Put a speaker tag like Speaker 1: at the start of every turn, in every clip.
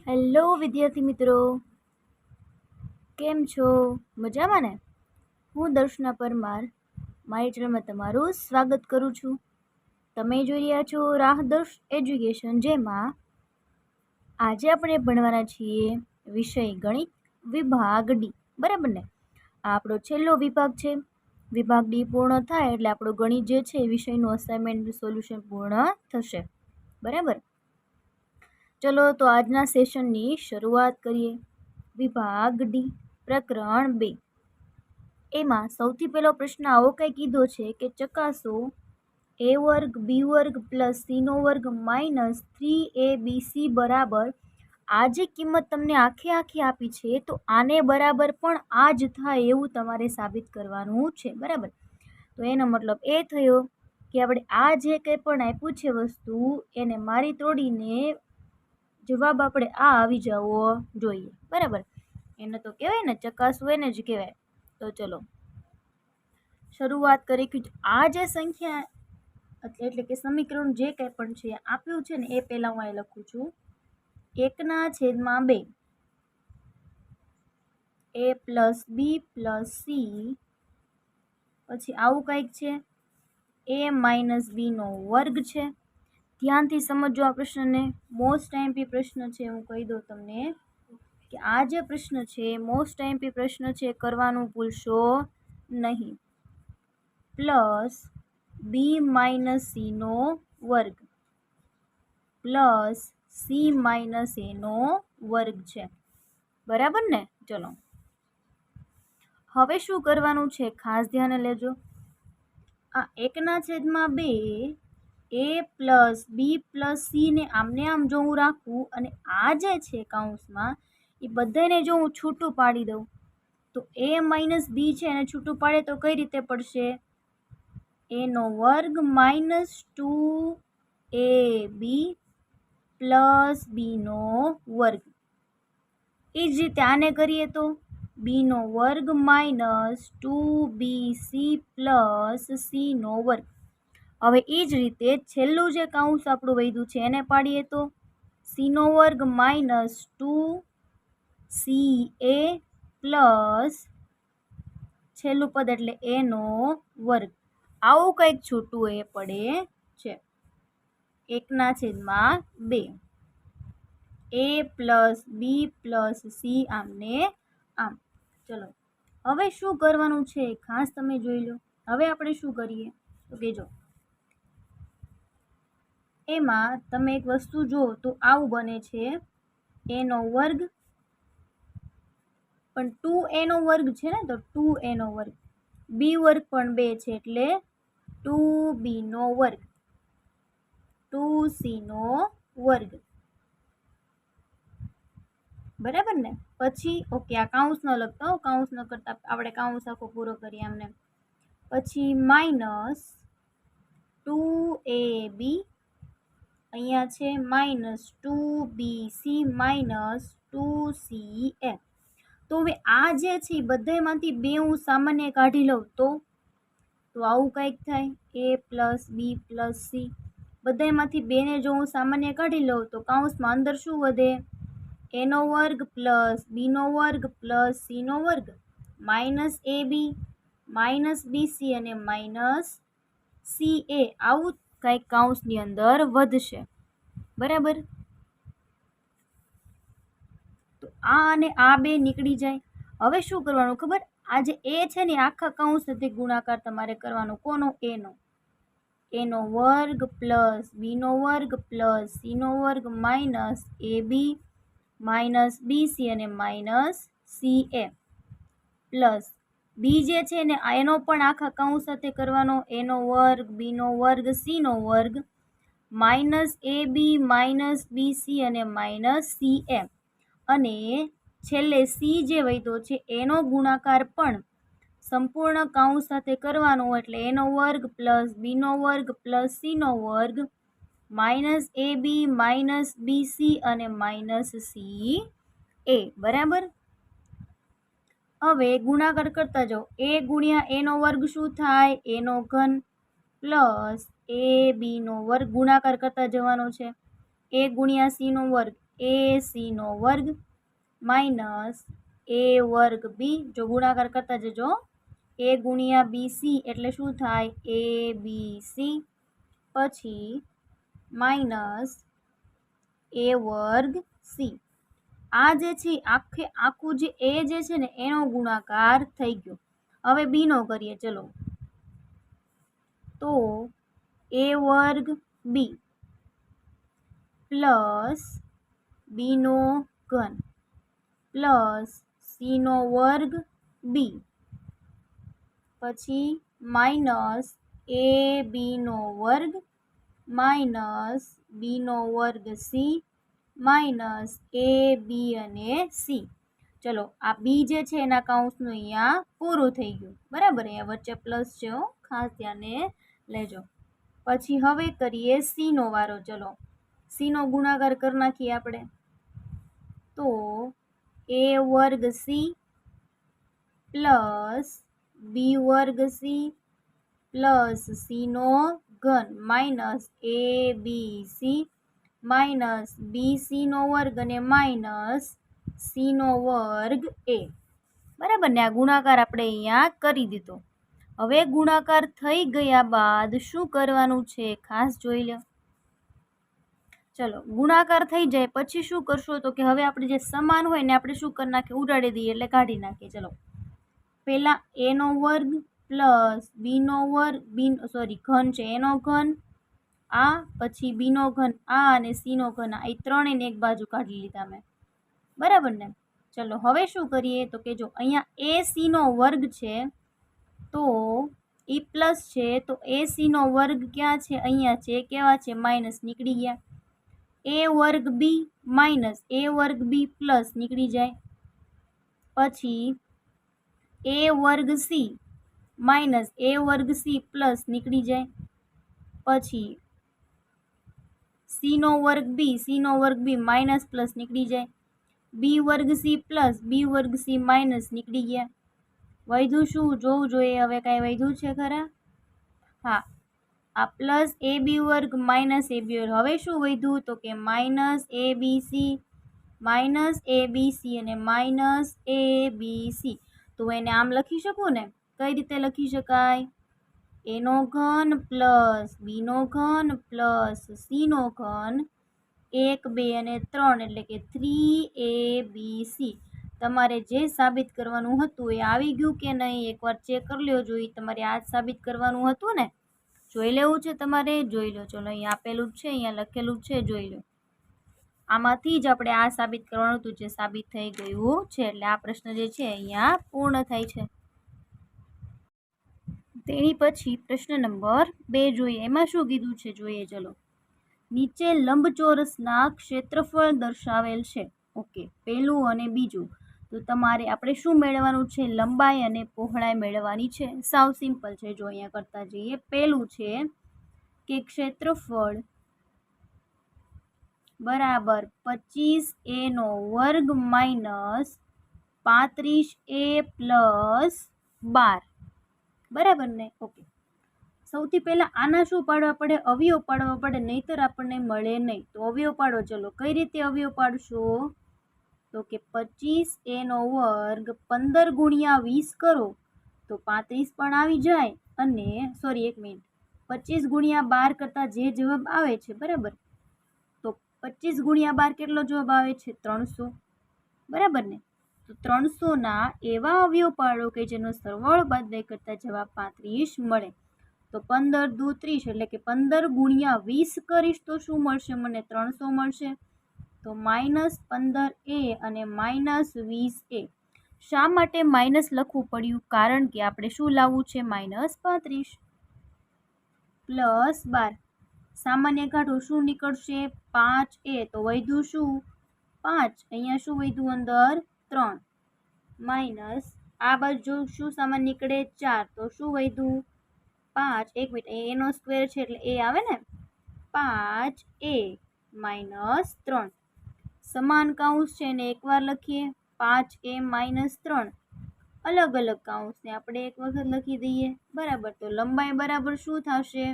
Speaker 1: Hello વિદ્યાર્થી મિત્રો, કેમ છો? મજામાં ને? હું દર્શના પરમાર મારી ચેનલમાં તમારું સ્વાગત કરું છું. તમે જોઈ રહ્યા છો રાહદર્શ એજ્યુકેશન, જેમાં આજે આપણે ભણવાના છીએ વિષય ગણિત વિભાગ ડી. બરાબર ને? આ આપણો છેલ્લો વિભાગ છે. વિભાગ ડી પૂર્ણ થાય એટલે આપણો ગણિત જે છે વિષયનું અસાઇનમેન્ટ સોલ્યુશન પૂર્ણ થશે. બરાબર? ચલો તો આજના સેશનની શરૂઆત કરીએ. વિભાગ ડી પ્રકરણ 2. એમાં સૌથી પહેલો પ્રશ્ન આવો કંઈ કીધો છે કે ચકાસો a વર્ગ b વર્ગ પ્લસ c નો વર્ગ માઇનસ 3abc બરાબર આ જે કિંમત તમને આખે આખી આપી છે તો આને બરાબર પણ આ જ થાય એવું તમારે સાબિત કરવાનું છે. બરાબર? તો એનો મતલબ એ થયો કે આપણે આ જે કંઈ પણ આપ્યું છે વસ્તુ એને મારી તોડીને જવાબ આપણે આ આવી જવો જોઈએ. બરાબર? એને તો કહેવાય ને, ચકાસવું એને જ કહેવાય. તો ચલો શરૂઆત કરી કે આ જે સંખ્યા એટલે કે સમીકરણ જે કંઈ પણ છે આપ્યું છે ને એ પહેલાં હું અહીં લખું છું 1/2 a plus B plus C, પછી આવું કંઈક છે a માઇનસ બીનો વર્ગ છે. ધ્યાનથી સમજો આ પ્રશ્નને, મોસ્ટ આઈએમપી પ્રશ્ન છે. હું કહી દઉં તમને કે આ જે પ્રશ્ન છે મોસ્ટ આઈએમપી પ્રશ્ન છે, કરવાનું ભૂલશો નહીં. પ્લસ બી માઇનસ સીનો વર્ગ પ્લસ સી માઇનસ એનો વર્ગ છે. બરાબર ને? ચલો હવે શું કરવાનું છે ખાસ ધ્યાને લેજો. આ 1/2 a plus B plus C ને આમને આમ જો હું રાખું અને આ જે છે કૌંસમાં એ બધાને જો હું છૂટું પાડી દઉં તો a માઇનસ બી છે એને છૂટું પાડે તો કઈ રીતે પડશે? એનો વર્ગ માઇનસ 2ab પ્લસ બીનો વર્ગ. એ જ રીતે આને કરીએ તો બીનો વર્ગ માઇનસ 2bc પ્લસ સીનો વર્ગ. હવે એ જ રીતે છેલ્લું જે કૌંસ આપણું વધ્યું છે એને પાડીએ તો સીનો વર્ગ માઇનસ 2ca પ્લસ છેલ્લું પદ એટલે એનો વર્ગ. આવું કંઈક છૂટું એ પડે છે. 1/2 a plus B plus C આમને આમ. ચલો હવે શું કરવાનું છે ખાસ તમે જોઈ લો. હવે આપણે શું કરીએ તો કે જો એમાં તમે એક વસ્તુ જો તો આવું બને છે એનો વર્ગ, પણ 2a નો વર્ગ છે ને, તો 2a નો વર્ગ, બી વર્ગ પણ 2 છે એટલે 2b નો વર્ગ, 2c નો વર્ગ. બરાબર ને? પછી ઓકે, આ કૌંસ ન લખતા, કૌંસ ન કરતા આપણે કૌંસ આખો પૂરો કરીએ આમને. પછી માઇનસ 2ab, અહીંયા છે માઇનસ 2bc માઇનસ 2ca. તો હવે આ જે છે એ બધામાંથી 2 હું સામાન્ય કાઢી લઉં તો આવું કંઈક થાય a plus B plus C. બધામાંથી 2 ને જો હું સામાન્ય કાઢી લઉં તો કૌંસમાં અંદર શું વધે? એનો વર્ગ પ્લસ બીનો વર્ગ પ્લસ સીનો વર્ગ માઇનસ ab માઇનસ બીસી અને માઇનસ ca. આવું કંઈક કૌંસની અંદર વધશે. બરાબર? તો આ અને આ 2 નીકળી જાય. હવે શું કરવાનું ખબર? આ જે a છે ને આખા કૌંસ સાથે ગુણાકાર તમારે કરવાનો. કોનો? એનો વર્ગ પ્લસ બીનો વર્ગ પ્લસ સીનો વર્ગ માઇનસ ab માઇનસ બીસી અને માઇનસ ca પ્લસ બી જે છે ને એનો પણ આખા કૌંસ સાથે કરવાનો. એનો વર્ગ બીનો વર્ગ સીનો વર્ગ માઇનસ ab માઇનસ બીસી અને માઇનસ ca. અને છેલ્લે સી જે વધ્યો છે એનો ગુણાકાર પણ સંપૂર્ણ કૌંસ સાથે કરવાનો, એટલે એનો વર્ગ પ્લસ બીનો વર્ગ પ્લસ સીનો વર્ગ માઇનસ ab માઇનસ બીસી અને માઇનસ ca. બરાબર? હવે ગુણાકાર કરતા જાઓ. a ગુણ્યા એનો વર્ગ શું થાય? એનો ઘન પ્લસ ab નો વર્ગ. ગુણાકાર કરતા જવાનો છે. a ગુણ્યા સી નો વર્ગ, AC નો વર્ગ માઇનસ A વર્ગ B. જો ગુણાકાર કરતા જજો. A ગુણ્યા BC એટલે શું થાય? ABC પછી માઇનસ A વર્ગ C. આ જે છે આખું જે A જે છે ને એનો ગુણાકાર થઈ ગયો. હવે B નો કરીએ ચલો. તો A વર્ગ B પ્લસ B નો ઘન પ્લસ C નો વર્ગ B પછી માઇનસ AB નો વર્ગ માઇનસ B નો વર્ગ C માઇનસ AB અને C. ચલો આ B જે છે એના કૌંસનું અહીંયા પૂરું થઈ ગયું. બરાબર, અહીંયા વચ્ચે પ્લસ છે, ખાસ ધ્યાને લેજો. પછી હવે કરીએ C નો વારો. ચલો C નો ગુણાકાર કરી નાખીએ આપણે. તો A વર્ગ C પ્લસ B વર્ગ C પ્લસ C નો ઘન માઇનસ ABC માઇનસ BC નો વર્ગ અને માઇનસ C નો વર્ગ A. બરાબર ને, આ ગુણાકાર આપણે અહીંયા કરી દીધો. હવે ગુણાકાર થઈ ગયા બાદ શું કરવાનું છે ખાસ જોઈ લો. ચલો ગુણાકાર થઈ જાય પછી શું કરશો તો કે હવે આપણે જે સમાન હોય ને આપણે શું કરી નાખીએ, ઉડાડી દઈએ એટલે કાઢી નાખીએ. ચલો પહેલા A નો વર્ગ પ્લસ B નો વર્ગ ઘન છે A નો ઘન આ પછી B નો ઘન આ અને C નો ઘન આ, એ ત્રણેયને એક બાજુ કાઢી લીધા મેં. બરાબર ને. ચલો હવે શું કરીએ તો કે જો અહીંયા AC નો વર્ગ છે તો એ પ્લસ છે તો AC નો વર્ગ ક્યાં છે? અહીંયા છે. કેવા છે? માઇનસ નીકળી ગયા. A વર્ગ B માઇનસ A વર્ગ B પ્લસ નીકળી જાય. પછી A વર્ગ C માઇનસ A વર્ગ C પ્લસ નીકળી જાય. પછી C નો વર્ગ B માઇનસ પ્લસ નીકળી જાય. B વર્ગ C પ્લસ B વર્ગ C માઇનસ નીકળી ગયા. વધ્યું શું જોવું જોઈએ. હવે કાંઈ વધ્યું છે ખરા? હા, આ પ્લસ AB વર્ગ માઇનસ AB વર્ગ. હવે શું વધ્યું તો કે માઇનસ ABC અને માઇનસ ABC. તો એને આમ લખી શકું ને? કઈ રીતે લખી શકાય? A નો ઘન પ્લસ B નો ઘન પ્લસ C નો ઘન 1 2 અને 3 એટલે કે 3ABC. તમારે જે સાબિત કરવાનું હતું એ આવી ગયું કે નહીં એકવાર ચેક કરી લો. જોઈએ તમારે આ જ સાબિત કરવાનું હતું ને, જોઈ લેવું છે તમારે. જોઈ લો. ચલો અહીંયા આપેલું જ છે, અહીંયા લખેલું છે, જોઈ લો. આમાંથી જ આપણે આ સાબિત કરવાનું હતું જે સાબિત થઈ ગયું છે. એટલે આ પ્રશ્ન જે છે અહીંયા પૂર્ણ થાય છે. તેની પછી પ્રશ્ન નંબર 2 જોઈએ. એમાં શું કીધું છે જોઈએ. ચલો નીચે લંબચોરસના ક્ષેત્રફળ દર્શાવેલ છે. ઓકે, પહેલું અને બીજું. તો તમારે આપણે શું મેળવવાનું છે? લંબાઈ અને પહોળાઈ મેળવવાની છે. સાવ સિમ્પલ છે. જો અહીંયા કરતા જઈએ. પહેલું છે કે ક્ષેત્રફળ બરાબર 25A નો વર્ગ માઇનસ 35A પ્લસ 12. બરાબર ને? ઓકે, સૌથી પહેલા આના શું પાડવા પડે? અવયવ પાડવા પડે, નહીતર આપણને મળે નહીં. તો અવયવ પાડો. ચલો કઈ રીતે અવયવ પાડશો તો કે 25A નો વર્ગ 15 ગુણ્યા 20 કરો તો 35 પણ આવી જાય. અને 25 ગુણ્યા 12 કરતાં જે જવાબ આવે છે બરાબર, તો 25 ગુણ્યા 12 કેટલો જવાબ આવે છે? 300. બરાબર ને? તો 300ના એવા અવયવ પાડો કે જેનો સરવાળો બાદબાકી કરતા જવાબ 35 મળે. તો 15 દુ 30 એટલે કે 15 ગુણ્યા 20 કરીશ તો શું મળશે મને? 300 મળશે. તો -15A અને -20A. શા માટે માઇનસ લખવું પડ્યું? કારણ કે આપણે શું લાવવું છે? -35 પ્લસ 12. સામાન્ય કાઢો શું નીકળશે? 5A. તો વધ્યું શું? 5. અહીંયા શું વધ્યું? અંદર 3 માઇનસ આ બાજુ શું સામાન્ય નીકળે? 4. તો શું વધ્યું? 5. એક મિનિટ, A નો સ્ક્વેર છે એટલે A આવે ને. 5A minus 3. સમાન કૌંસ છે ને એકવાર લખીએ. 5A માઇનસ 3 અલગ અલગ કૌંસને આપણે એક વખત લખી દઈએ. બરાબર. તો લંબાઈ બરાબર શું થશે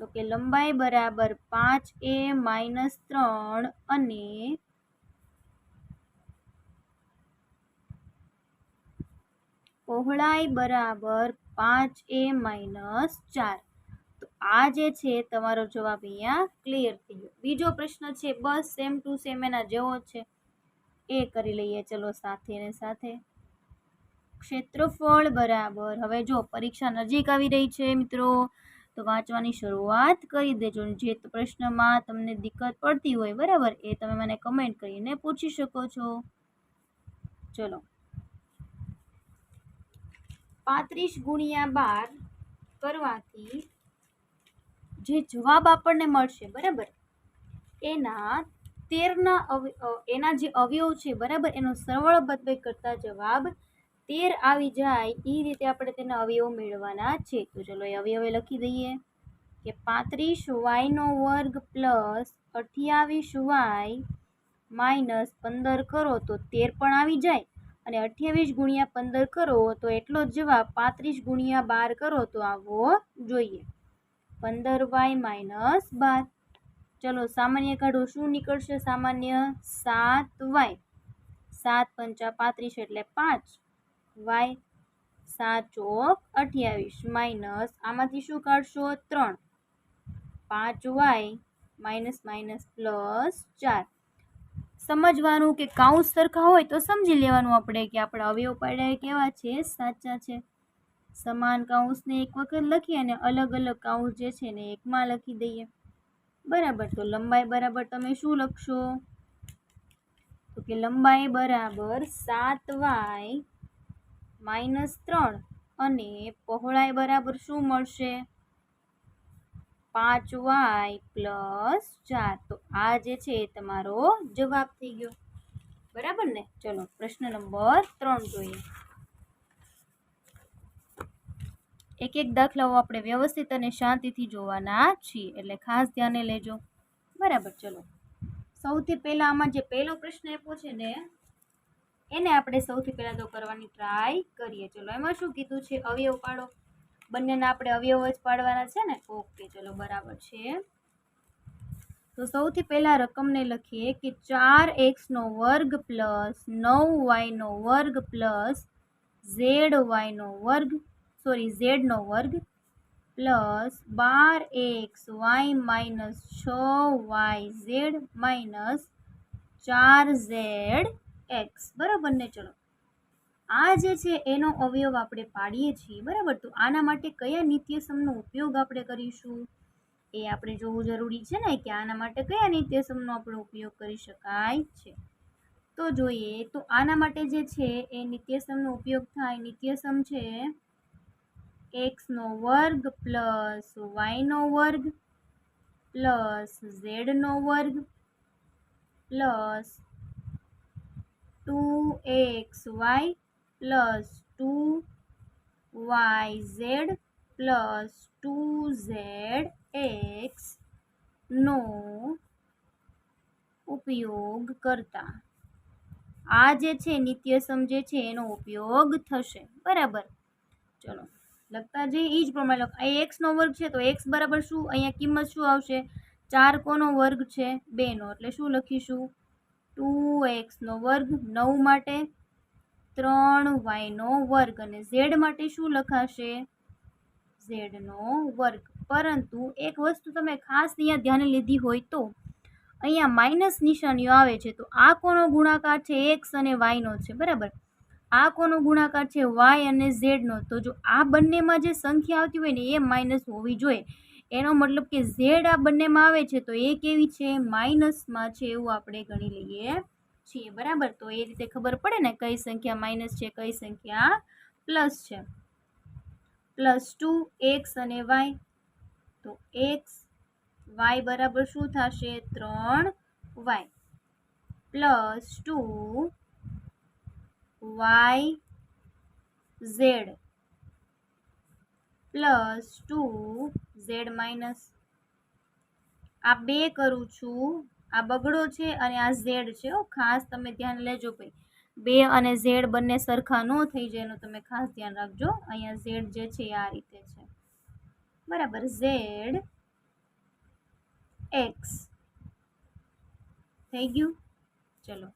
Speaker 1: તો કે લંબાઈ બરાબર 5A માઇનસ 3 અને પહોળાઈ બરાબર 5a માઇનસ 4. તો આ જે છે તમારો જવાબ અહીંયા ક્લિયર થઈ ગયો. બીજો પ્રશ્ન છે બસ સેમ ટુ સેમ એના જેવો જ છે, એ કરી લઈએ ચલો સાથે ને સાથે. ક્ષેત્રફળ બરાબર, હવે જો પરીક્ષા નજીક આવી રહી છે મિત્રો, તો વાંચવાની શરૂઆત કરી દેજો. જે પ્રશ્નમાં તમને દિક્કત પડતી હોય બરાબર, એ તમે મને કમેન્ટ કરીને પૂછી શકો છો. ચલો 35 ગુણ્યા 12 કરવાથી જે જવાબ આપણને મળશે બરાબર, એના 13ના એના જે અવયવ છે બરાબર, એનો સરવાળો બાદબાકી કરતા જવાબ 13 આવી જાય એ રીતે આપણે તેના અવયવ મેળવવાના છે. તો ચલો એ અવયવ લખી દઈએ કે 35y² પ્લસ 28y માઇનસ 15 કરો તો 13 પણ આવી જાય, અને 28 ગુણ્યા 15 કરો તો એટલો જ જવાબ 35 ગુણ્યા 12 કરો તો આવવો જોઈએ, 15y માઇનસ 12. ચલો સામાન્ય કાઢો, શું નીકળશે સામાન્ય? 7y, 7 પંચા 35 એટલે 5y, 7 ચોક 28 માઇનસ આમાંથી શું કાઢશો? 3, 5y માઇનસ માઇનસ પ્લસ 4. સમજવાનું કે કાઉન્સ સરખા હોય તો સમજી લેવાનું આપણે કે આપણા અવયવ પાડ્યા કેવા છે, સાચા છે. સમાન કાઉન્સને એક વખત લખીએ અને અલગ અલગ કાઉન્સ જે છે ને એકમાં લખી દઈએ બરાબર. તો લંબાઈ બરાબર તમે શું લખશો? તો કે લંબાઈ બરાબર 7y માઇનસ 3 અને પહોળાઈ બરાબર શું મળશે? 5y plus 4. તો આ જે છે એ તમારો જવાબ થઈ ગયો બરાબર ને. ચલો પ્રશ્ન નંબર 3 જોઈએ. એક એક દાખલાઓ આપણે વ્યવસ્થિત અને શાંતિથી જોવાના છીએ, એટલે ખાસ ધ્યાને લેજો બરાબર. ચલો સૌથી પહેલા આમાં જે પહેલો પ્રશ્ન આપ્યો છે ને, એને આપણે સૌથી પહેલા તો કરવાની ટ્રાય કરીએ. ચલો એમાં શું કીધું છે? અવયવ પાડો. બંનેના આપણે અવયવ જ પાડવાના છે ને. ઓકે ચલો બરાબર છે. તો સૌથી પહેલા રકમને લખીએ કે 4x² plus 9y² plus z² plus 12xy minus 6yz minus 4zx બરાબર ને. ચલો આ જે છે એનો અવયવ આપણે પાડીએ છીએ બરાબર. તો આના માટે કયા નિત્યસમનો ઉપયોગ આપણે કરીશું એ આપણે જોવું જરૂરી છે ને, કે આના માટે કયા નિત્યસમનો આપણે ઉપયોગ કરી શકાય છે. તો જોઈએ તો આના માટે જે છે એ નિત્યસમનો ઉપયોગ થાય. નિત્યસમ છે x² plus y² plus z² plus 2xy plus 2yz plus 2zx નો ઉપયોગ કરતા આ જે છે નિત્યસમ જે છે એનો ઉપયોગ થશે બરાબર. ચલો લખતા જઈએ એ જ પ્રમાણે લખ. અહીં x² છે તો x બરાબર શું? અહીંયા કિંમત શું આવશે? 4 કોનો વર્ગ છે? 2 નો, એટલે શું લખીશું? 2x² 9 માટે 3y², અને z માટે શું લખાશે? z². પરંતુ એક વસ્તુ તમે ખાસ અહીંયા ધ્યાને લીધી હોય તો અહીંયા માઇનસ નિશાનીઓ આવે છે. તો આ કોનો ગુણાકાર છે? x અને y નો છે બરાબર. આ કોનો ગુણાકાર છે? y અને z નો. તો જો આ બંનેમાં જે સંખ્યા આવતી હોય ને એ માઇનસ હોવી જોઈએ. એનો મતલબ કે z આ બંનેમાં આવે છે તો એ કેવી છે? માઇનસમાં છે એવું આપણે ગણી લઈએ છીએ બરાબર. તો એ રીતે ખબર પડે ને કઈ સંખ્યા માઇનસ છે, કઈ સંખ્યા પ્લસ છે. પ્લસ 2x અને y, તો x y બરાબર શું થશે? 3y plus 2yz plus 2z minus. આ 2 કરું છું, આ બગડો છે અને આ z છે. ખાસ તમે ધ્યાન લેજો ભાઈ, 2 અને z બંને સરખા ન થઈ જાય એનું તમે ખાસ ધ્યાન રાખજો. અહીંયા z જે છે આ રીતે છે બરાબર. z x થઈ ગયું. ચલો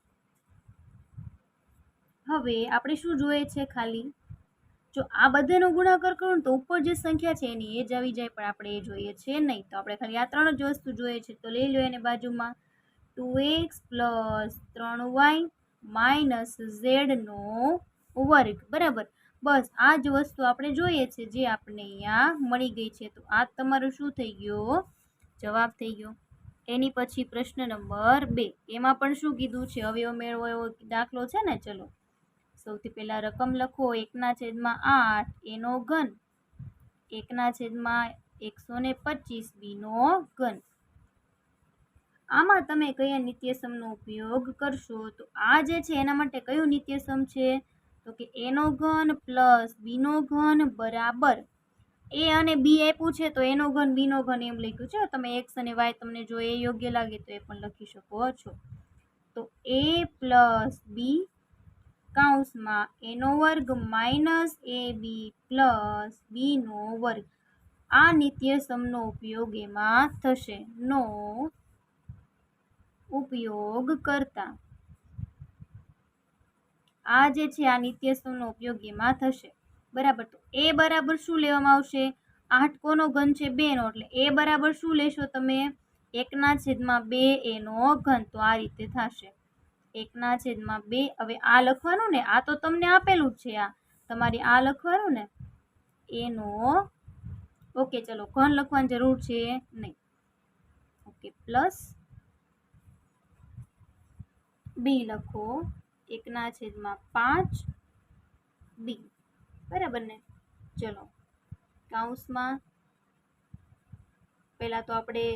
Speaker 1: હવે આપણે શું જોઈએ છે? ખાલી જો આ બધાનો ગુણાકાર કરું તો ઉપર જે સંખ્યા છે એની એ જ આવી જાય, પણ આપણે એ જોઈએ છે નહીં. તો આપણે ખાલી આ 3 જ વસ્તુ જોઈએ છે, તો લઈ લો એને બાજુમાં. 2x + 3y માઇનસ ઝેડનો વર્ગ, બરાબર. બસ આ જ વસ્તુ આપણે જોઈએ છે, જે આપણે અહીંયા મળી ગઈ છે. તો આ તમારું શું થઈ ગયો? જવાબ થઈ ગયો. એની પછી પ્રશ્ન નંબર 2, એમાં પણ શું કીધું છે? અવયવ મેળવો એવો દાખલો છે ને. ચલો સૌથી પહેલા રકમ લખો. 1/8 એનો ઘન 1/125 બીનો ઘન. આમાં તમે કયા નિત્યસમનો ઉપયોગ કરશો? તો આ જે છે એના માટે કયું નિત્યસમ છે? તો કે એનો ઘન પ્લસ બીનો ઘન બરાબર એ અને બી આપ્યું છે, તો એનો ઘન બીનો ઘન એમ લખ્યું છે. તમે એક્સ અને વાય તમને જો એ યોગ્ય લાગે તો એ પણ લખી શકો છો. તો એ પ્લસ બી કૌંસમાં એનો વર્ગ માઇનસ એ બી પ્લસ બીનો વર્ગ. આ નિત્યસમનો ઉપયોગ એમાં થશે. નો ઉપયોગ કરતા આ જે છે આ નિત્યસમનો ઉપયોગ એમાં થશે, બરાબર. તો એ બરાબર શું લેવામાં આવશે? 8 કોનો ઘન છે? 2 નો. એટલે એ બરાબર શું લેશો તમે? 1/2 એનો ઘન. તો આ રીતે થશે 1/2. હવે આ લખવાનું ને, આ તો તમને આપેલું જ છે, આ તમારે આ લખવાનું ને એનો. ઓકે, ચલો ઘન લખવાની જરૂર છે નહીં. ઓકે, પ્લસ બી લખો 1/5 બી, બરાબર ને. ચલો કૌંસમાં પહેલા તો આપણે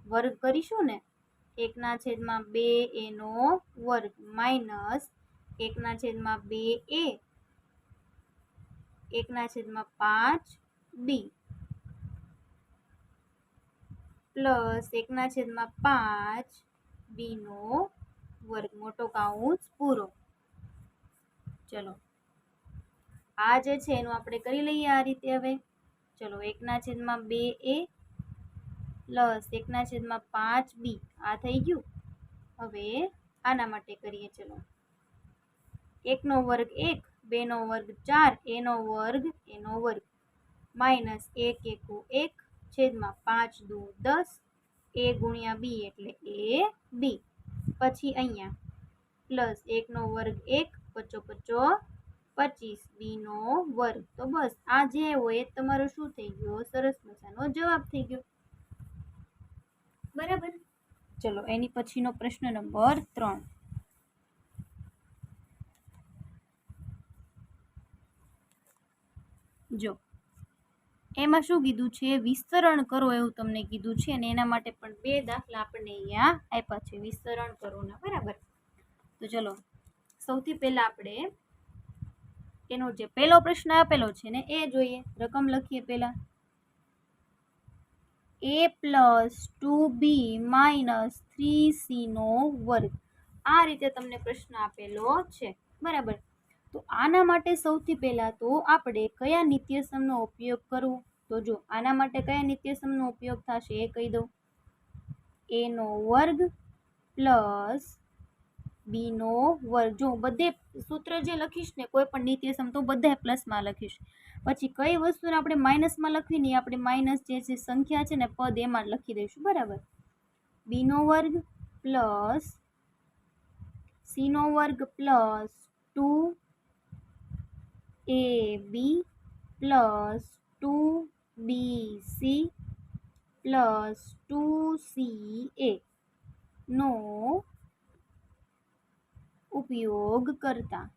Speaker 1: વર્ગ કરીશું ને. 1/2 એનો વર્ગ માઇનસ 1/2 એ 1/5 બી પ્લસ 1/5 બીનો વર્ગ, મોટો કૌંસ પૂરો. ચલો આ જે છે એનું આપણે કરી લઈએ આ રીતે. હવે ચલો 1/2 એ પ્લસ 1/5 બી આ થઈ ગયું. હવે આના માટે કરીએ. ચલો 1 નો વર્ગ 1, 2 નો વર્ગ 4, એનો વર્ગ માઇનસ 1 × 1 છેદમાં 5 × 2 10 એ ગુણ્યા બી એટલે એ બી. પછી અહીંયા પ્લસ 1 નો વર્ગ 1, 5 × 5 25 બીનો વર્ગ. તો બસ આ જે હોય એ તમારો શું થઈ ગયો? સરસ મજાનો જવાબ થઈ ગયો, બરાબર. ચલો એની પછીનો પ્રશ્ન નંબર 3. જો એમાં શું કીધું છે? વિસ્તરણ કરો એવું તમને કીધું છે, અને એના માટે પણ 2 દાખલા આપણને અહીંયા આપ્યા છે વિસ્તરણ કરોના, બરાબર. તો ચલો સૌથી પહેલા આપણે એનો જે પહેલો પ્રશ્ન આપેલો છે ને એ જોઈએ. રકમ લખીએ પહેલા. a plus 2b minus 3c નો વર્ગ. આ રીતે તમને પ્રશ્ન આપેલો છે, બરાબર. તો આના માટે સૌથી પહેલા તો આપણે કયા નિત્યસમનો ઉપયોગ કરવો? તો જો આના માટે કયા નિત્યસમનો ઉપયોગ થશે એ કહી દઉં. a નો વર્ગ પ્લસ બી નો વર્ગ. જો બધે સૂત્ર જે લખીશ ને કોઈ પણ નિત્યસમ તો બધા પ્લસમાં લખીશ. પછી કઈ વસ્તુને આપણે માઇનસમાં લખવી ને આપણે માઇનસ જે છે સંખ્યા છે ને પદ એમાં જ લખી દઈશું, બરાબર. બી નો વર્ગ પ્લસ સી નો વર્ગ plus 2ab plus 2bc plus 2ca નો ઉપયોગ કરતા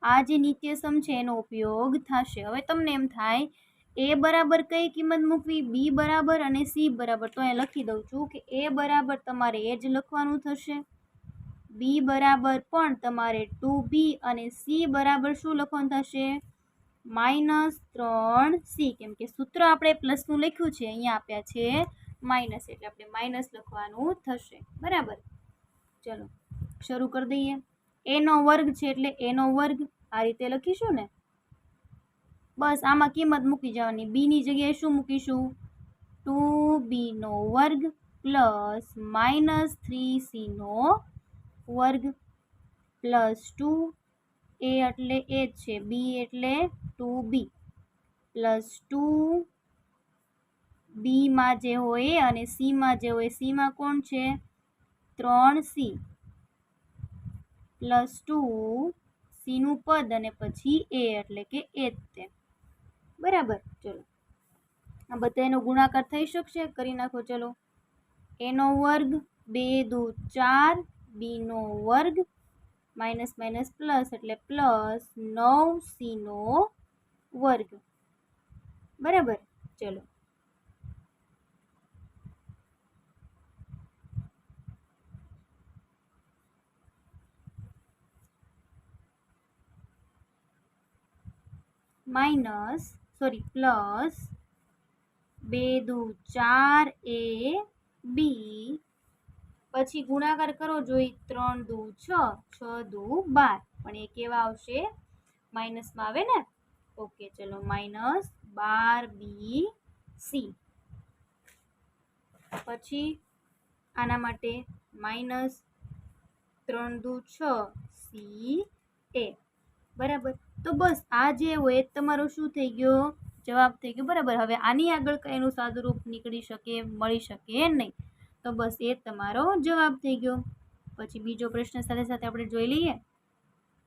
Speaker 1: આ જે નિત્યસમ છે એનો ઉપયોગ થશે. હવે તમને એમ થાય એ બરાબર કઈ કિંમત મૂકવી, બી બરાબર અને સી બરાબર. તો અહીં લખી દઉં છું કે એ બરાબર તમારે એ જ લખવાનું થશે, બી બરાબર પણ તમારે 2b અને સી બરાબર શું લખવાનું થશે? -3c. કેમ કે સૂત્ર આપણે પ્લસનું લખ્યું છે, અહીંયા આપ્યા છે માઇનસ, એટલે આપણે માઇનસ લખવાનું થશે, બરાબર. ચલો શરૂ કરી દઈએ. એ નો વર્ગ છે એટલે એનો વર્ગ આ રીતે લખીશું ને. બસ આમાં કિંમત મૂકી જવાની. બી ની જગ્યાએ શું મૂકીશું? 2b નો વર્ગ પ્લસ -3c નો વર્ગ પ્લસ 2 એ એટલે એ જ છે, બી એટલે 2b પ્લસ 2 બીમાં જે હોય અને સીમાં જે હોય, સીમાં કોણ છે 3c પ્લસ 2 સીનું પદ અને પછી એ એટલે કે એ જ તે, બરાબર. ચલો આ બધા એનો ગુણાકાર થઈ શકશે, કરી નાખો. ચલો એનો વર્ગ 2 દુ 4 બીનો વર્ગ માઇનસ માઇનસ પ્લસ એટલે પ્લસ 9c નો વર્ગ, બરાબર. ચલો પ્લસ 2 દુ 4 એ બી, પછી ગુણાકાર કરો જોઈ 3 દુ 6 6 દુ 12, પણ એ કેવા આવશે માઇનસમાં આવે ને. ઓકે ચલો માઇનસ 12b સી, પછી આના માટે માઇનસ 3 દુ 6 સી એ, બરાબર. તો બસ આ જે હોય તમારો શું થઈ ગયો જવાબ થઈ ગયો, બરાબર. હવે આની આગળ કઈનું સાદુરૂપ નીકળી શકે મળી શકે નહીં, તો બસ એ તમારો જવાબ થઈ ગયો. પછી બીજો પ્રશ્ન સાથે સાથે આપણે જોઈ લઈએ.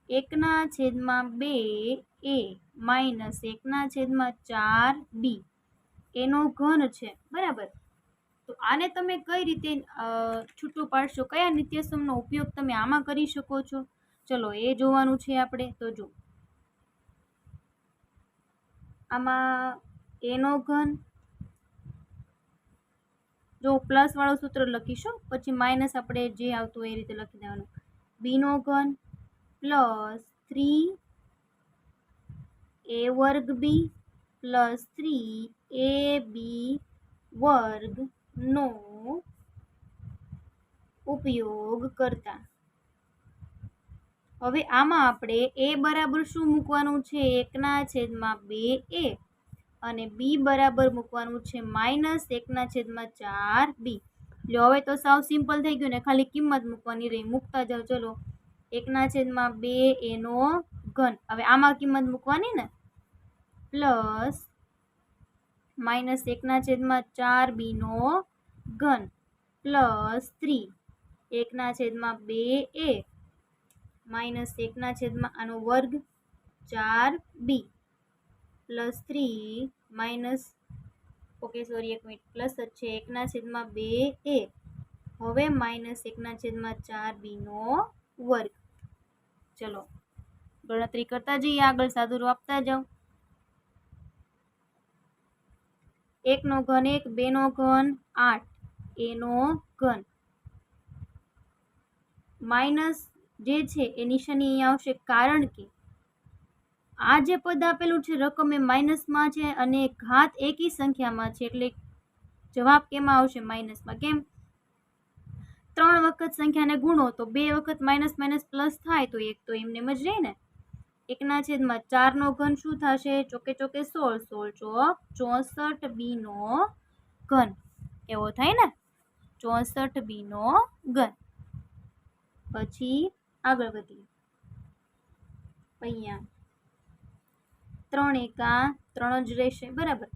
Speaker 1: 1/2 એ માઇનસ 1/4 બી એનો ઘન છે, બરાબર. તો આને તમે કઈ રીતે છૂટું પાડશો, કયા નિત્યસમનો ઉપયોગ તમે આમાં કરી શકો છો, ચલો એ જોવાનું છે આપણે. તો જો આમાં એનો ઘન, જો પ્લસ વાળું સૂત્ર લખીશું, પછી માઇનસ આપણે જે આવતું હોય એ રીતે લખી દેવાનું. બીનો ઘન પ્લસ 3a વર્ગ બી પ્લસ 3ab વર્ગ નો ઉપયોગ કરતા. હવે આમાં આપણે a બરાબર શું મૂકવાનું છે 1/2a અને બી બરાબર મૂકવાનું છે માઇનસ 1/4b. એટલે હવે તો સાવ સિમ્પલ થઈ ગયું ને, ખાલી કિંમત મૂકવાની રહી, મૂકતા જાઓ. ચલો 1/2 એનો ઘન, હવે આમાં કિંમત મૂકવાની ને, પ્લસ માઇનસ 1/4b નો ઘન પ્લસ 3 1/2a માઇનસ 1 આનો વર્ગ 4b પ્લસ 3 માઇનસ પ્લસ જ છે 1/2a, હવે માઇનસ 1/4b નો વર્ગ. ચલો ગણતરી કરતા જઈએ, આગળ સાદુરૂપ આપતા જાઓ. 1 નો ઘન 1, 2 નો ઘન 8 એનો ઘન, માઇનસ જે છે એ નિશાની અહીંયા આવશે, કારણ કે આ જે પદ આપેલું છે રકમ એ માઇનસમાં છે અને ઘાત એકી સંખ્યામાં છે, એટલે જવાબ કેમાં આવશે માઇનસમાં. કેમ 3 વખત સંખ્યાને ગુણો તો 2 વખત માઇનસ માઇનસ પ્લસ થાય, તો એક તો એમને જ રહે ને. 1/4 નો ઘન શું થશે, ચોકે ચોકે 16 ચોક 64b નો ઘન, એવો થાય ને 64b નો ઘન. પછી આગળ વધીએ. અહીંયા 3 એકા 3 જ રહેશે, બરાબર.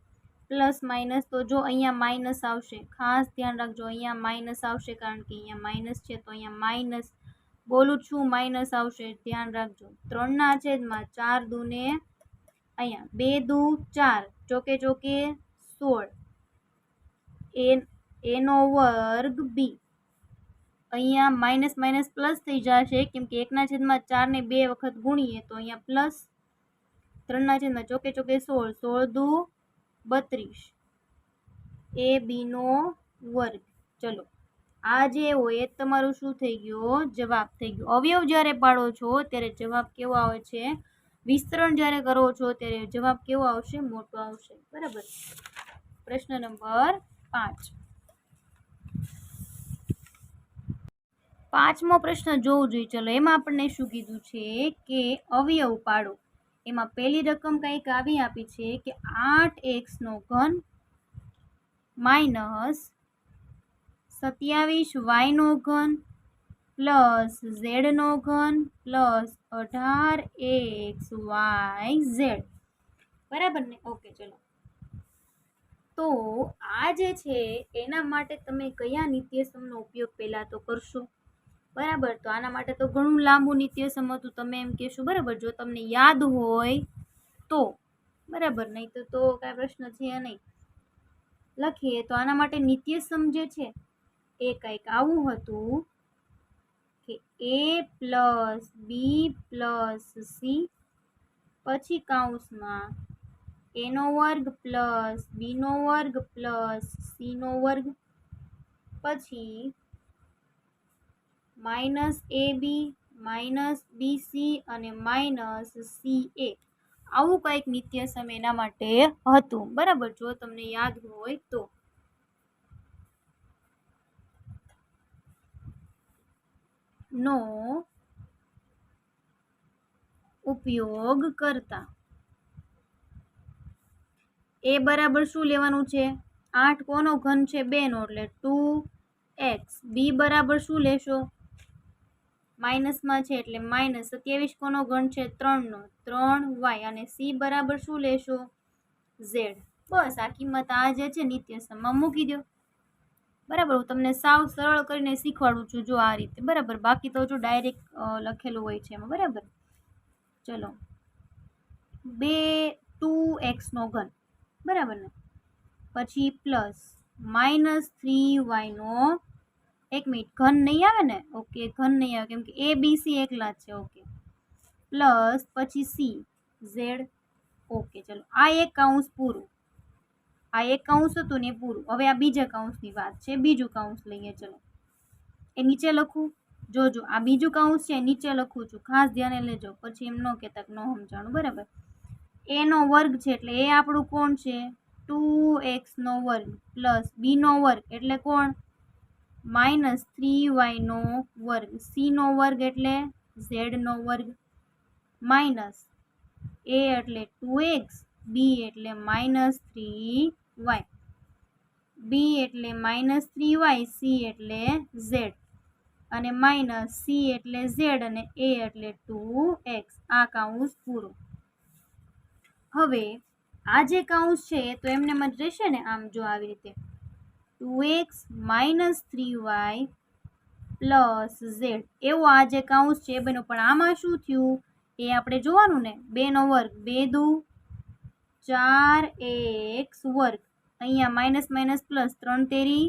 Speaker 1: પ્લસ માઇનસ તો જો અહીંયા માઇનસ આવશે, ખાસ ધ્યાન રાખજો, અહીંયા માઇનસ આવશે, કારણ કે અહીંયા માઇનસ છે તો અહીંયા માઇનસ બોલું છું માઇનસ આવશે, ધ્યાન રાખજો. 3/4 દુને અહીંયા 2 દુ 4 ચોકે ચોકે 16 એનો વર્ગ બી, અહીંયા માઇનસ માઇનસ પ્લસ થઈ જશે, કેમ કે 1/4 ને 2 વખત ગુણીએ તો અહીંયા પ્લસ 3 ચોકે ચોકે 16 દુ 32 એ બી નો વર્ગ. ચલો આ જે હોય એ તમારું શું થઈ ગયો જવાબ થઈ ગયો. અવયવ જ્યારે પાડો છો ત્યારે જવાબ કેવો આવે છે, વિસ્તરણ જ્યારે કરો છો ત્યારે જવાબ કેવો આવશે, મોટો આવશે, બરાબર. પ્રશ્ન નંબર 5. 5મો પ્રશ્ન જોવું જોઈએ. ચલો એમાં આપણને શું કીધું છે કે અવયવ પાડો. એમાં પહેલી રકમ કંઈક આવી આપી છે કે 8x નો ઘન માઇનસ 27y નો ઘન પ્લસ ઝેડનો ઘન પ્લસ 18xyz બરાબર ને. ઓકે ચલો, તો આ જે છે એના માટે તમે કયા નિત્યસમનો ઉપયોગ પહેલા તો કરશો? બરાબર, તો આના માટે તો ઘણું લાંબુ નિત્યસમ હતું, તમે એમ કહેશો બરાબર, જો તમને યાદ હોય તો બરાબર, નહીં તો કાંઈ પ્રશ્ન છે નહીં. લખીએ તો આના માટે નિત્યસમ જે છે એ કંઈક આવું હતું કે a plus B plus C પછી કૌંસમાં a નો વર્ગ પ્લસ બીનો વર્ગ પ્લસ સીનો વર્ગ પછી માઇનસ ab માઇનસ બીસી અને માઇનસ ca આવું કંઈક નિત્યસમ એના માટે હતું બરાબર, જો તમને યાદ હોય તો. નો ઉપયોગ કરતા એ બરાબર શું લેવાનું છે? 8 કોનો ઘન છે? 2 નો, એટલે 2x. બી બરાબર શું લેશો? માઇનસમાં છે એટલે માઇનસ 27 કોનો ઘન છે? 3 નો, 3y. અને સી બરાબર શું લેશો? ઝેડ. બસ આ કિંમત આ જે છે નિત્યસમમાં મૂકી દો બરાબર. હું તમને સાવ સરળ કરીને શીખવાડું છું જો આ રીતે બરાબર, બાકી તો જો ડાયરેક્ટ લખેલું હોય છે એમાં બરાબર. ચલો, 2x નો ઘન બરાબર ને, પછી પ્લસ માઇનસ 3y નો, એક મિનિટ, ઘન નહીં આવે ને? ઓકે, ઘન નહીં આવે કેમ કે એ બી સી એકલા જ છે. ઓકે, પ્લસ પછી સી ઝેડ. ઓકે ચલો, આ એક કૌંસ પૂરું, આ એક કૌંસ હતું ને પૂરું. હવે આ બીજા કૌંસની વાત છે, બીજું કૌંસ લઈએ. ચલો, એ નીચે લખું, જોજો આ બીજું કૌંસ છે નીચે લખું છું, ખાસ ધ્યાને લેજો, પછી એમ ન કહેતા કે ન સમજાણું બરાબર. a નો વર્ગ છે એટલે એ આપણું કોણ છે? 2x નો વર્ગ પ્લસ બી નો વર્ગ એટલે કોણ? માઇનસ 3y નો વર્ગ. સી નો વર્ગ એટલે ઝેડ નો વર્ગ માઇનસ a એટલે 2x, બી એટલે માઇનસ 3y, બી એટલે માઇનસ 3y, સી એટલે ઝેડ અને માઇનસ સી એટલે ઝેડ અને a એટલે 2x. આ કૌંસ પૂરું. હવે આ જે કૌંસ છે તો એમને જ રહેશે ને, આમ જો આવી રીતે 2x minus 3y plus Z એવું આ જે કૌંસ છે એ બન્યું. પણ આમાં શું થયું એ આપણે જોવાનું ને. 2 નો વર્ગ 2 દુ 4x વર્ગ, અહીંયા માઇનસ માઇનસ પ્લસ 3 તેરી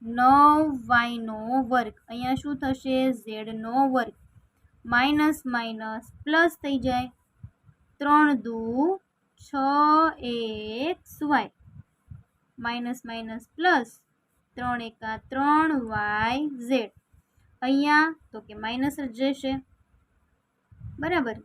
Speaker 1: 9y નો વર્ગ, અહીંયા શું થશે? ઝેડ નો વર્ગ માઇનસ માઇનસ પ્લસ થઈ જાય 3 દુ 6xy માઇનસ માઇનસ પ્લસ 3 એકા 3yz. અહીંયા તો કે માઇનસ જ રહેશે બરાબર.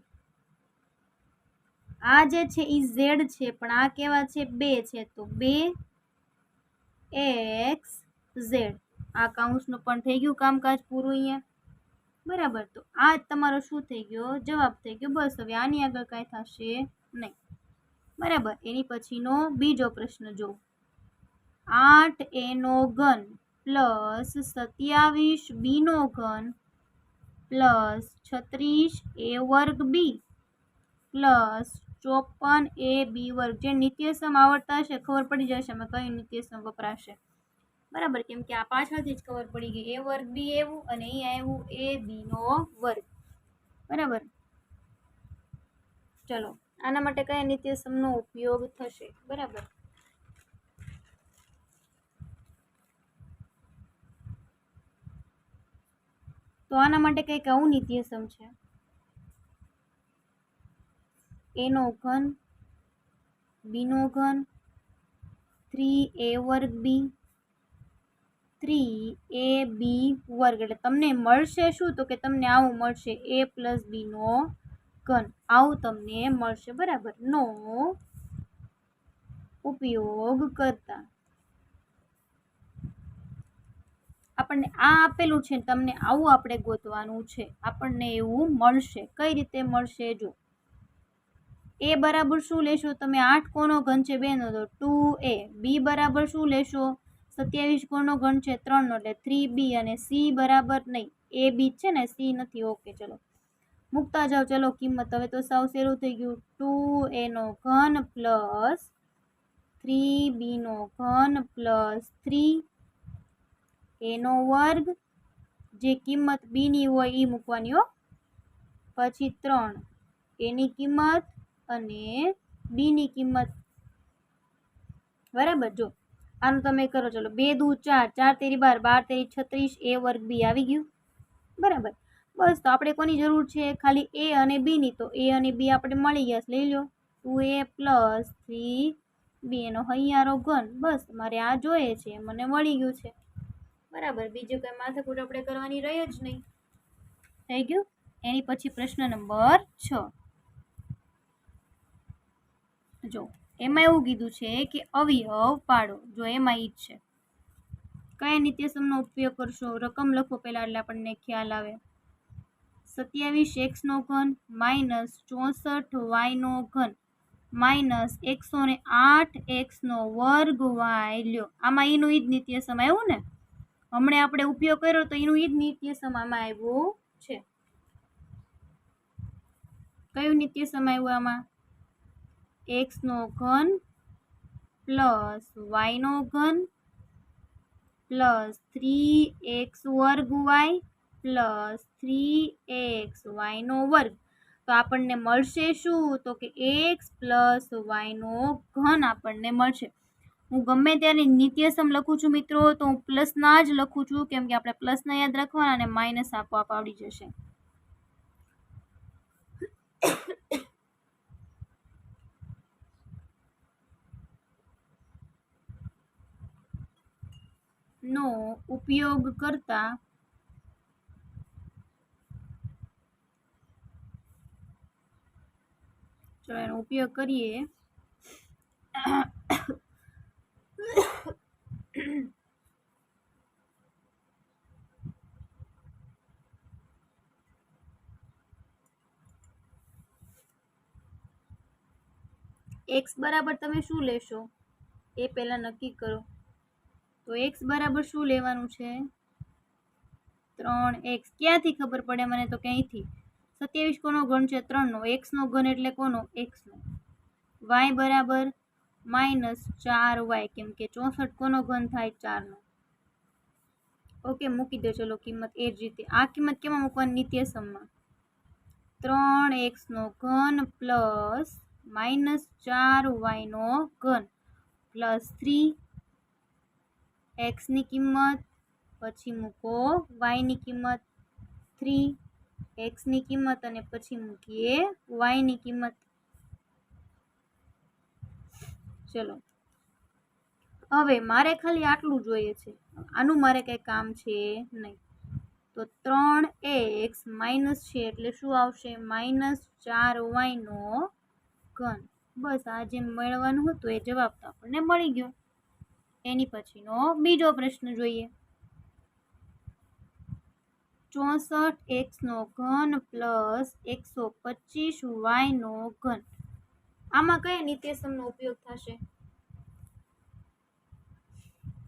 Speaker 1: આ જે છે એ ઝેડ છે પણ આ કેવા છે? 2 છે તો 2xz. આ કૌંસનું પણ થઈ ગયું કામકાજ પૂરું અહીંયા બરાબર. તો આ તમારો શું થઈ ગયો? જવાબ થઈ ગયો. બસ હવે આની આગળ કાંઈ થશે નહીં બરાબર. એની પછીનો બીજો પ્રશ્ન જો, 8a નો ઘન પ્લસ 27b નો ઘન પ્લસ 36a વર્ગ બી પ્લસ 54ab વર્ગ. જે નિત્યસમ આવડતા હશે ખબર પડી જશે આમાં કયું નિત્યસમ વપરાશે બરાબર, કેમ કે આ પાછળથી જ ખબર પડી ગઈ. a વર્ગ બી એવું અને અહીંયા આવ્યું a બી નો વર્ગ બરાબર. ચલો, આના માટે કયા નિત્યસમનો ઉપયોગ થશે બરાબર. તો આના માટે કંઈક આવું નિત્યસમ છે, a નો ઘન બી નો ઘન 3a વર્ગ બી 3ab વર્ગ. એટલે તમને મળશે શું? તો કે તમને આવું મળશે a પ્લસ બી નો ઘન, આવું તમને મળશે બરાબર. નો ઉપયોગ કરતા આપણને આ આપેલું છે, તમને આવું આપણે ગોતવાનું છે. આપણને એવું મળશે. કઈ રીતે મળશે? જો a બરાબર શું લેશો તમે? 8 કોનો ઘન છે? 2 નો, તો 2a. બી બરાબર શું લેશો? 27 કોનો ઘન છે? 3 નો, એટલે 3b. અને સી બરાબર નહીં, એ બી છે ને, સી નથી. ઓકે ચલો મૂકતા જાઓ. ચલો કિંમત હવે તો સાવ સહેલું થઈ ગયું. 2a² plus 3b³ plus 3a², જે કિંમત બી ની હોય એ મૂકવાની હો. પછી 3 એની કિંમત અને બી ની કિંમત. બરાબર. જો આનું તમે કરો. ચલો 2 દુ 4, 4 તેરી 12, 12 તેરી 36, a² બી આવી ગયું. બરાબર. બસ તો આપણે કોની જરૂર છે? ખાલી એ અને બી ની. તો એ અને બી આપણે મળી ગયા. લઈ લો 2a પ્લસ 3b એનો હૈયારો ઘન. બસ મારે આ જોઈએ છે, મને મળી ગયું છે. બરાબર. બીજું કઈ માથાકૂટ આપણે કરવાની રહી જ નહીં. થઈ ગયું. એની પછી પ્રશ્ન નંબર 6. જો એમાં એવું કીધું છે કે અવયવ પાડો. જો એમાં ઈ જ છે. કયા નિત્યસમનો ઉપયોગ કરશો? રકમ લખો પહેલા એટલે આપણને ખ્યાલ આવે. 27x³ minus 64y³ minus 108x² લ્યો. આમાં ઈનું ઈ જ નિત્યસમ આવ્યું ને. હમણાં આપણે ઉપયોગ કર્યો તો એનું ઈ જ નિત્યસમ આમાં આવ્યું છે. કયું નિત્યસમ આવ્યું આમાં? x³ plus y³ plus 3x² plus 3xy². તો આપણને મળશે શું? તો કે x પ્લસ y³ આપણને મળશે. હું ગમે ત્યારે નિત્યસમ લખું છું મિત્રો, તો હું પ્લસના જ લખું છું, કેમ કે આપણે પ્લસના યાદ રાખવાના અને માઇનસ આપોઆપ આવડી જશે. નો ઉપયોગ કરતા ચલો એનો ઉપયોગ કરીએ. x બરાબર તમે શું લેશો એ પહેલા નક્કી કરો. તો x બરાબર શું લેવાનું છે? 3x. ક્યાંથી ખબર પડે મને? તો ક્યાંયથી. 27 કોનો ઘન છે? 3 નો. x નો ઘન એટલે કોનો? x નો. y બરાબર -4y, કેમ કે 64 કોનો ઘન થાય? 4 નો. ઓકે મૂકી દો. ચલો કિંમત એ જ રીતે. આ કિંમત કેમાં મૂકવાની? નિત્યસમમાં. 3x³ plus -4y³ plus 3x ની કિંમત, પછી મૂકો y ની કિંમત, 3x ની કિંમત અને પછી મૂકીએ y ની કિંમત. ચલો હવે મારે ખાલી આટલું જોઈએ છે. આનું મારે કઈ કામ છે નહીં. તો 3x માઇનસ છે એટલે શું આવશે? -4y². બસ આ જે મેળવવાનું હતું એ જવાબ તો આપણને મળી ગયો. એની પછીનો બીજો પ્રશ્ન જોઈએ. 64x³ plus 125y³. આમાં કયા નિત્યસમનો ઉપયોગ થશે?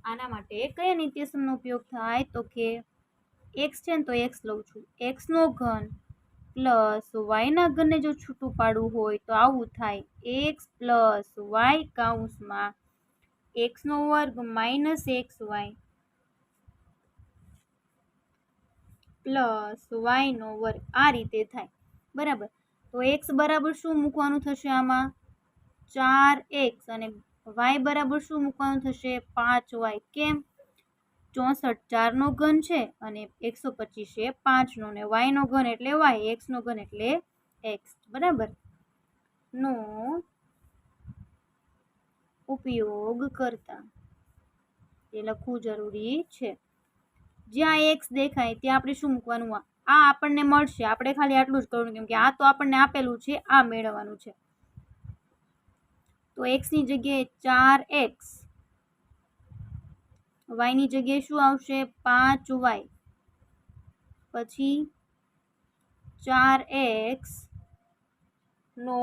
Speaker 1: આના માટે કયા નિત્યસમનો ઉપયોગ થાય? તો કે x છે ને, તો x લઉં છું. x² પ્લસ y ના ઘનને જો છૂટું પાડવું હોય તો આવું થાય. x plus y (x² minus xy plus y²). આ રીતે થાય. બરાબર. તો x બરાબર શું મૂકવાનું થશે આમાં? 4x. અને y બરાબર શું મૂકવાનું થશે? 5y. કેમ? 64 4 નો ઘન છે અને 125 એ 5 નો, ને y નો ઘન એટલે y, x નો ઘન એટલે x. બરાબર. નો ઉપયોગ કરતા એ લખવું જરૂરી છે. જ્યાં x દેખાય ત્યાં આપણે શું મૂકવાનું? આ આપણને મળશે. આપણે ખાલી આટલું જ કરવાનું, કેમ કે આ તો આપણને આપેલું છે, આ મેળવવાનું છે. તો x ની જગ્યાએ 4x, y ની જગ્યાએ શું આવશે? 5y, પછી 4x નો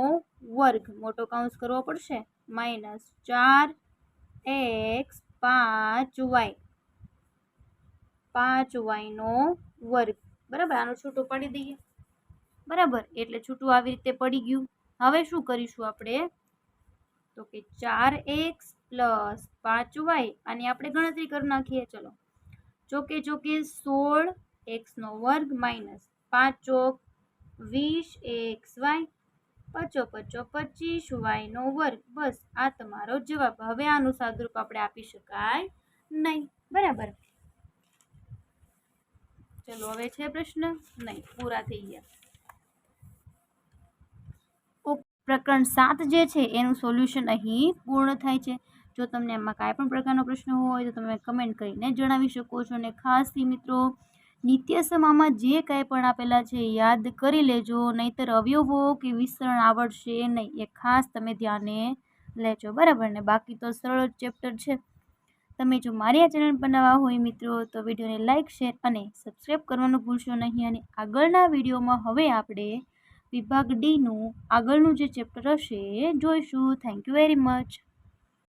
Speaker 1: વર્ગ મોટો કૌંસ કરવો પડશે, માઇનસ 4x 5y નો વર્ગ. બરાબર, આનો છૂટો પાડી દઈએ. બરાબર, એટલે છૂટું આવી રીતે પડી ગયું. હવે શું કરીશું આપણે? તો કે 4x + 5y અને આપણે ગણતરી કરી નાખીએ. ચલો, ચોકે ચોકે 16x² - 5 ચોક 20xy, પચો પચો 25y². બસ આ તમારો જવાબ. હવે આનું સાદુરૂપ આપણે આપી શકાય નહીં. બરાબર, ચલો હવે છે પ્રશ્ન? નહીં, પૂરા થઈ ગયા. પ્રકરણ 7 જે છે એનું સોલ્યુશન અહીં પૂર્ણ થાય છે. જો તમને એમાં કાંઈ પણ પ્રકારનો પ્રશ્ન હોય તો તમે કમેન્ટ કરીને જણાવી શકો છો. અને ખાસથી મિત્રો, નિત્ય સમામાં જે કાંઈ પણ આપેલા છે યાદ કરી લેજો, નહીંતર અવયવો કે વિસ્તરણ આવડશે નહીં. એ ખાસ તમે ધ્યાને લેજો. બરાબર ને? બાકી તો સરળ ચેપ્ટર છે. તમે જો મારી આ ચેનલ પર નવા હોય મિત્રો તો વિડીયોને લાઇક, શેર અને સબસ્ક્રાઈબ કરવાનું ભૂલશો નહીં. અને આગળના વિડીયોમાં હવે આપણે વિભાગ ડીનું આગળનું જે ચેપ્ટર હશે એ જોઈશું. Thank you very much.